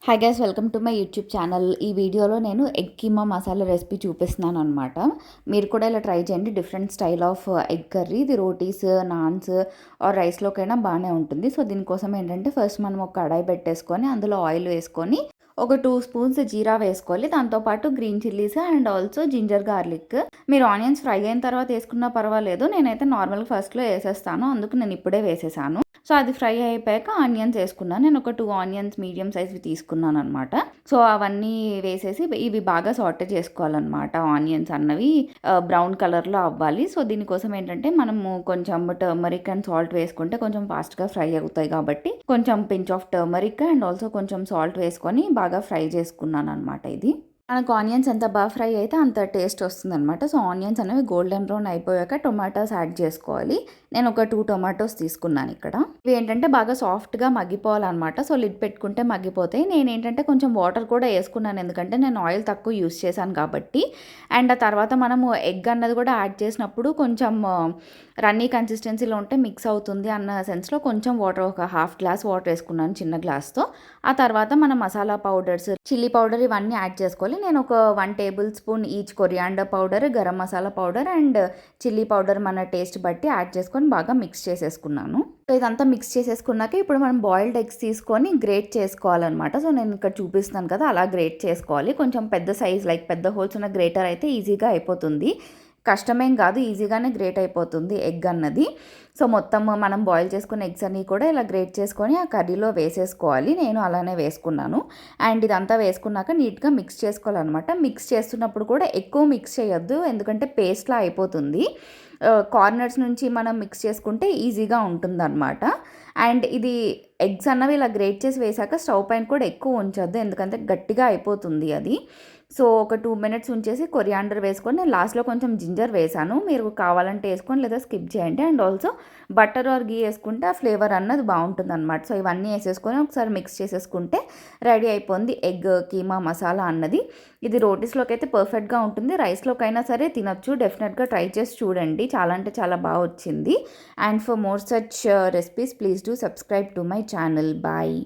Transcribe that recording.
Hi guys, welcome to my YouTube channel. ఈ వీడియోలో నేను ఎగ్ కీమా మసాలా రెసిపీ చూపిస్తున్నాను అనమాట. మీరు కూడా ఇలా ట్రై చేయండి. Different style of egg curry. ఇది రోటీస్, నాన్స్ ఆర్ రైస్లోకైనా బాగానే ఉంటుంది. సో దీనికోసం ఏంటంటే ఫస్ట్ మనం ఒక కడాయి పెట్టేసుకొని అందులో ఆయిల్ వేసుకొని ఒక 2 స్పూన్స్ జీరా వేసుకోవాలి. దాంతోపాటు green chillies and also ginger garlic. మీరు ఆనియన్స్ ఫ్రై అయిన తర్వాత వేసుకున్నా పర్వాలేదు. నేనైతే నార్మల్గా ఫస్ట్లో వేసేస్తాను, అందుకు నేను ఇప్పుడే వేసేసాను. సో అది ఫ్రై అయిపోయాక ఆనియన్స్ వేసుకున్నాను. నేను ఒక 2 ఆనియన్స్ మీడియం సైజ్వి తీసుకున్నాను అనమాట. సో అవన్నీ వేసేసి ఇవి బాగా సాటే చేసుకోవాలన్నమాట. ఆనియన్స్ అన్నవి బ్రౌన్ కలర్లో అవ్వాలి. సో దీనికోసం ఏంటంటే మనము కొంచెం టర్మరిక్ అండ్ సాల్ట్ వేసుకుంటే కొంచెం ఫాస్ట్గా ఫ్రై అవుతాయి కాబట్టి కొంచెం pinch of turmeric and also కొంచెం సాల్ట్ వేసుకొని బాగా ఫ్రై చేసుకున్నాను అనమాట. ఇది మనకు ఆనియన్స్ ఎంత బాగా ఫ్రై అయితే అంత టేస్ట్ వస్తుందన్నమాట. సో ఆనియన్స్ అనేవి గోల్డెన్ బ్రౌన్ అయిపోయాక టొమాటోస్ యాడ్ చేసుకోవాలి. నేను ఒక 2 టొమాటోస్ తీసుకున్నాను ఇక్కడ. ఇవి ఏంటంటే బాగా సాఫ్ట్గా మగ్గిపోవాలన్నమాట. సో లిడ్ పెట్టుకుంటే మగ్గిపోతాయి. నేను ఏంటంటే కొంచెం వాటర్ కూడా వేసుకున్నాను, ఎందుకంటే నేను ఆయిల్ తక్కువ యూస్ చేశాను కాబట్టి. అండ్ ఆ తర్వాత మనము ఎగ్ అన్నది కూడా యాడ్ చేసినప్పుడు కొంచెం రన్నీ కన్సిస్టెన్సీలో ఉంటే మిక్స్ అవుతుంది అన్న సెన్స్లో కొంచెం వాటర్, ఒక ½ గ్లాస్ వాటర్ వేసుకున్నాను చిన్న గ్లాస్తో. ఆ తర్వాత మన మసాలా పౌడర్స్, చిల్లీ పౌడర్ ఇవన్నీ యాడ్ చేసుకోవాలి. నేను ఒక 1 table spoon each coriander powder, garam masala powder and chilli powder మన టేస్ట్ బట్టి యాడ్ చేసుకొని బాగా మిక్స్ చేసేసుకున్నాను. సో ఇదంతా మిక్స్ చేసేసుకున్నాక ఇప్పుడు మనం బాయిల్డ్ ఎగ్స్ తీసుకొని గ్రేట్ చేసుకోవాలన్నమాట. సో నేను ఇక్కడ చూపిస్తున్నాను కదా, అలా గ్రేట్ చేసుకోవాలి. కొంచెం పెద్ద సైజ్, లైక్ పెద్ద హోల్స్ ఉన్న గ్రేటర్ అయితే ఈజీగా అయిపోతుంది. కష్టమేం కాదు, ఈజీగానే గ్రేట్ అయిపోతుంది ఎగ్ అన్నది. సో మొత్తం మనం బాయిల్ చేసుకున్న ఎగ్స్ అన్నీ కూడా ఇలా గ్రేట్ చేసుకొని ఆ కర్రీలో వేసేసుకోవాలి. నేను అలానే వేసుకున్నాను. అండ్ ఇదంతా వేసుకున్నాక నీట్గా మిక్స్ చేసుకోవాలన్నమాట. మిక్స్ చేస్తున్నప్పుడు కూడా ఎక్కువ మిక్స్ చేయొద్దు, ఎందుకంటే పేస్ట్లా అయిపోతుంది. కార్నర్స్ నుంచి మనం మిక్స్ చేసుకుంటే ఈజీగా ఉంటుందన్నమాట. అండ్ ఇది ఎగ్స్ అన్నవి ఇలా గ్రేట్ చేసి వేసాక స్టవ్ పైన కూడా ఎక్కువ ఉంచొద్దు, ఎందుకంటే గట్టిగా అయిపోతుంది అది. సో ఒక 2 మినిట్స్ ఉంచేసి కొరియాండర్ వేసుకొని నేను లాస్ట్లో కొంచెం జింజర్ వేసాను. మీరు కావాలంటే వేసుకొని లేదా స్కిప్ చేయండి. అండ్ ఆల్సో బటర్ ఆర్ గీ వేసుకుంటే ఆ ఫ్లేవర్ అన్నది బాగుంటుంది అనమాట. సో ఇవన్నీ వేసేసుకొని ఒకసారి మిక్స్ చేసేసుకుంటే రెడీ అయిపోయింది ఎగ్ కీమా మసాలా అన్నది. ఇది రోటీస్లోకి అయితే పర్ఫెక్ట్గా ఉంటుంది, రైస్లోకైనా సరే తినొచ్చు. డెఫినెట్గా ట్రై చేసి చూడండి, చాలా అంటే చాలా బాగా వచ్చింది. And for more such recipes please do subscribe to my channel. Bye.